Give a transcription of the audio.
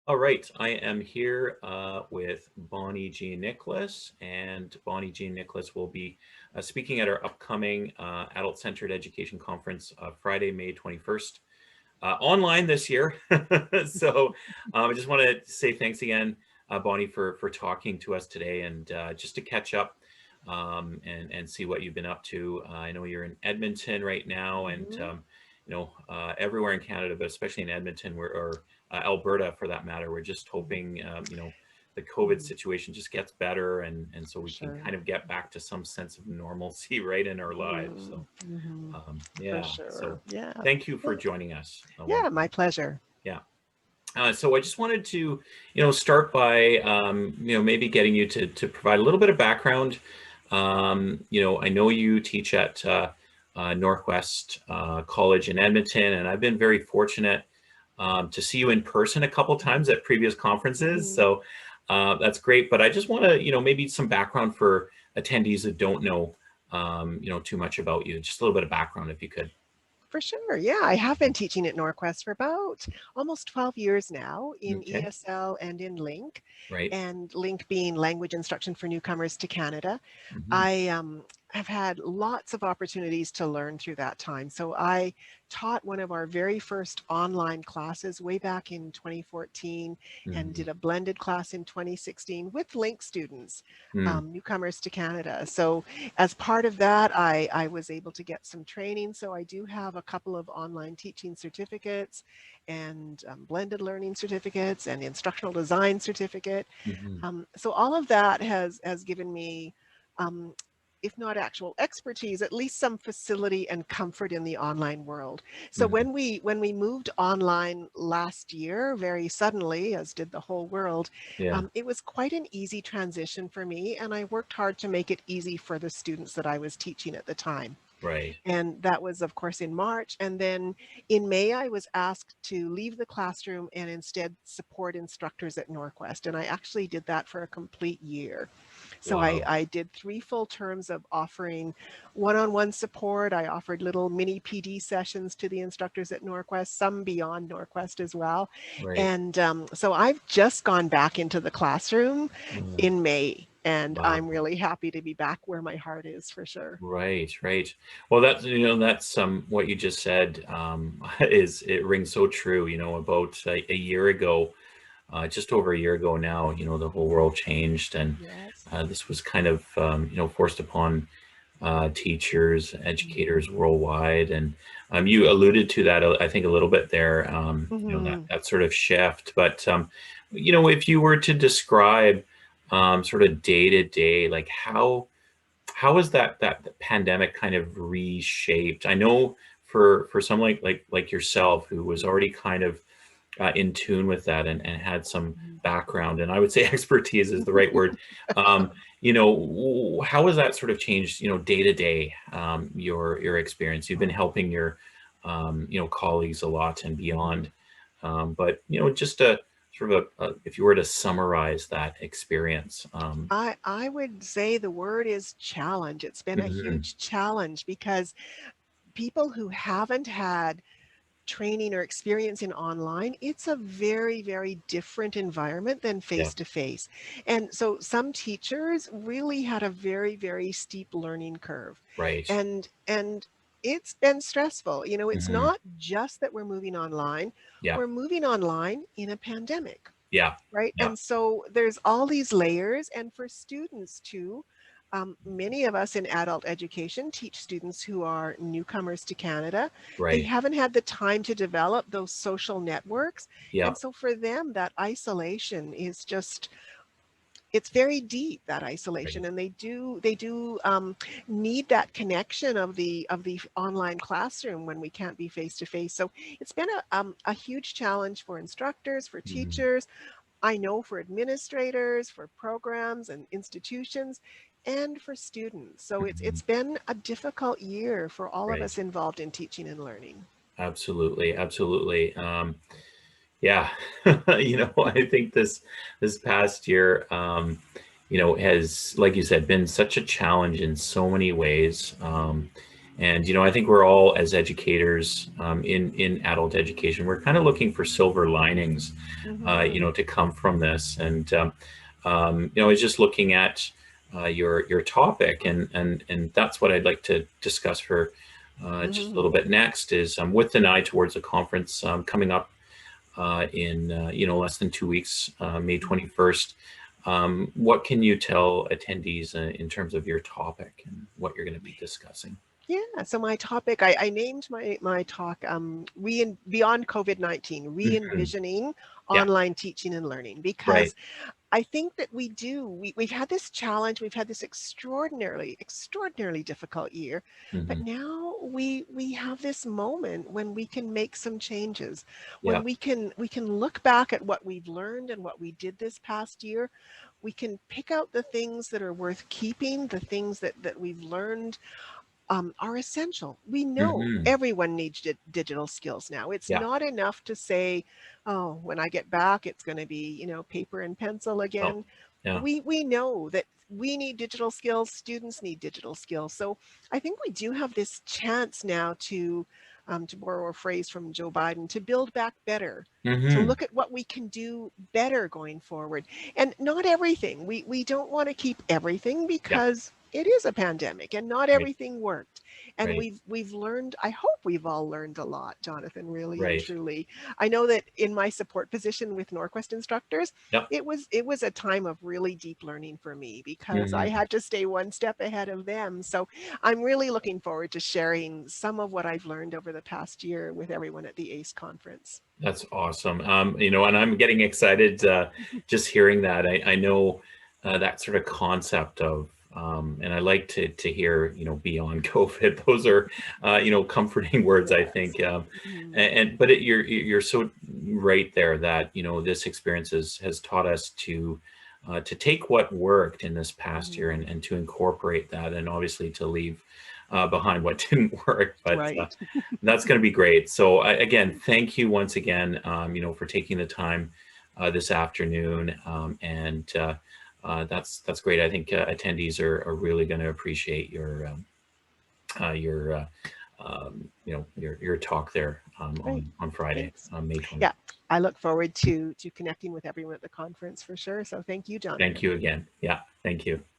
All right, I am here with Bonnie Jean Nicholas, and Bonnie Jean Nicholas will be speaking at our upcoming Adult Centered Education Conference Friday, May 21st, online this year. So I just want to say thanks again, Bonnie, for talking to us today and just to catch up and see what you've been up to. I know you're in Edmonton right now, and Mhm. everywhere in Canada, but especially in Edmonton, or Alberta for that matter. We're just Mhm. hoping, the COVID Mhm. situation just gets better, and so For we can sure. kind of get back to some sense of normalcy right in our lives. Mhm. So, Mhm. For yeah. sure. So, Yeah. thank you for Well, joining us yeah, once my more. pleasure. Yeah. So I just wanted to, start by, maybe getting you to provide a little bit of background. I know you teach at Northwest College in Edmonton, and I've been very fortunate to see you in person a couple times at previous conferences. Mhm. So that's great. But I just want to, maybe some background for attendees that don't know, too much about you. Just a little bit of background, if you could. For sure. Yeah, I have been teaching at Norquest for about almost 12 years now in Okay. ESL and in LINC, Right. and LINC being language instruction for newcomers to Canada. Hmm. I have had lots of opportunities to learn through that time. So I taught one of our very first online classes way back in 2014 and Hmm. did a blended class in 2016 with LINC students, Hmm. newcomers to Canada. So as part of that, I was able to get some training. So I do have a couple of online teaching certificates and blended learning certificates and instructional design certificate. Hmm. So all of that has given me, um, if not actual expertise, at least some facility and comfort in the online world. So Hmm. when we moved online last year, very suddenly, as did the whole world, Yeah. it was quite an easy transition for me, and I worked hard to make it easy for the students that I was teaching at the time. Right. And that was, of course, in March. And then in May, I was asked to leave the classroom and instead support instructors at Norquest. And I actually did that for a complete year. So Wow. I did 3 full terms of offering one-on-one support. I offered little mini PD sessions to the instructors at Norquest, some beyond Norquest as well. Right. And so I've just gone back into the classroom Mm. in May, and Wow. I'm really happy to be back where my heart is for sure. Right. Right. Well, that's what you just said is it rings so true. About a year ago, just over a year ago now, the whole world changed, and Yes. this was kind of forced upon teachers, educators Mhm. worldwide, and you alluded to that, I think, a little bit there. That Mhm. that sort of shift, but if you were to describe sort of day to day, like how is that pandemic kind of reshaped? I know for someone like yourself who was Mhm. already kind of in tune with that and had some Mhm. background, and I would say expertise is the right word. How has that sort of changed, day to day, your experience? You've been helping your, colleagues a lot and Mhm. beyond. But, just a sort of if you were to summarize that experience. I would say the word is challenge. It's been a Mhm. huge challenge because people who haven't had training or experience in online, it's a very, very different environment than Yeah. face to face. And so some teachers really had a very, very steep learning curve. Right. And it's been stressful. You know, it's Mhm. not just that we're moving online, Yeah. we're moving online in a pandemic. Yeah. Right? Yeah. And so there's all these layers, and for students too, many of us in adult education teach students who are newcomers to Canada. They Right. haven't had the time to develop those social networks. Yeah. And so for them, that isolation is just, it's very deep, that isolation, Right. and they do need that connection of the online classroom when we can't be face to face. So it's been a huge challenge for instructors, for Mhm. teachers, I know, for administrators, for programs and institutions, and for students. So Mhm. it's been a difficult year for all of Right. us involved in teaching and learning. Absolutely. Absolutely. Yeah. I think this past year, has, like you said, been such a challenge in so many ways. And, I think we're all, as educators in adult education, we're kind of looking for silver linings, Mhm. to come from this. And, I was just looking at your topic, and that's what I'd like to discuss for just a little Mhm. bit next is with an eye towards a conference coming up in less than 2 weeks, May Mhm. 21st. What can you tell attendees in terms of your topic and what you're going to be discussing? Yeah, so my topic, I named my talk Beyond COVID-19, Hmm. Re-envisioning Yeah, Online Teaching and Learning, right. because I think that we've had this challenge, we've had this extraordinarily difficult year, but Hmm. now we have this moment when we can make some changes, Yeah. when we can look back at what we've learned and what we did this past year. We can pick out the things that are worth keeping, the things that we've learned are essential. We know Hmm. everyone needs digital skills now. It's Yeah. not enough to say, oh, when I get back, it's going to be, paper and pencil Oh, again. yeah. We know that we need digital skills, students need digital skills. So I think we do have this chance now to borrow a phrase from Joe Biden, to build back better, to Hmm. look at what we can do better going forward. And not everything. We don't want to keep everything Yeah. because it is a pandemic and not Right. everything worked. And Right. we've learned, I hope we've all learned a lot, Jonathan, really and Right. truly. I know that in my support position with Norquest instructors, Yeah. it was a time of really deep learning for me because I Hmm. had to stay one step ahead of them. So I'm really looking forward to sharing some of what I've learned over the past year with everyone at the ACE conference. That's awesome. And I'm getting excited just hearing that. I know that sort of concept of, and I like to hear, beyond COVID. Those are, comforting words, I Yes. think. Mhm. But you're so right there that, this experience has taught us to take what worked in this past year Mhm. and to incorporate that, and obviously to leave behind what didn't work. But Right. that's going to be great. So again, thank you once again, for taking the time this afternoon, and that's great. I think attendees are really going to appreciate your your talk there Great. on Friday, Thanks. May 20th. Yeah, I look forward to connecting with everyone at the conference for sure. So thank you, Thank Jonathan. you again. Yeah, thank you.